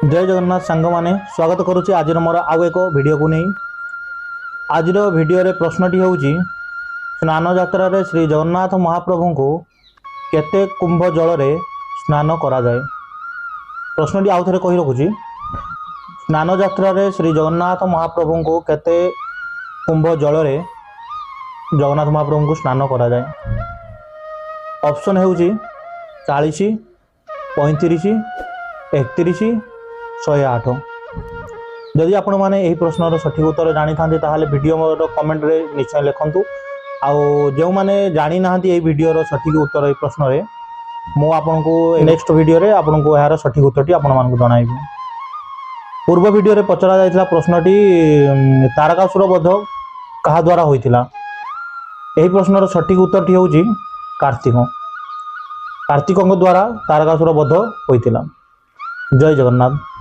जय जगन्नाथ सांग मैंने स्वागत करुच्ची आज मोर आउ एक वीडियो को नहीं। आज वीडियो रे प्रश्नटी होउची स्नान यात्रा रे श्री जगन्नाथ महाप्रभु को केते कुंभ जल रे स्नान करा जाए। प्रश्नटी आउ थे कही रखुची स्नान यात्रा रे श्री जगन्नाथ महाप्रभु को केते कुंभ जल रे जगन्नाथ महाप्रभु को स्नान करा जाए। ऑप्शन होउची 40, 35, 31, 108। जदि आपण मैंने यही प्रश्नर सठिक उत्तर जानी था ताहले वीडियो मोर कमेंट रे निश्चय लिखंतु। आउ जो मैंने जानी ना ये वीडियो सठिक उत्तर ये प्रश्न रे मु आपन को नेक्स्ट वीडियो रे आपन को यार सठिक उत्तर टी आपण मान को जणाइबी। पूर्व वीडियो रे पचरा जायतिला प्रश्नटी तारकासुर वध कहा द्वारा होइतिला। यही प्रश्नर सठिक उत्तर टी होउची कार्तिक। कार्तिक द्वारा तारकासुर वध होइतिला। जय जगन्नाथ।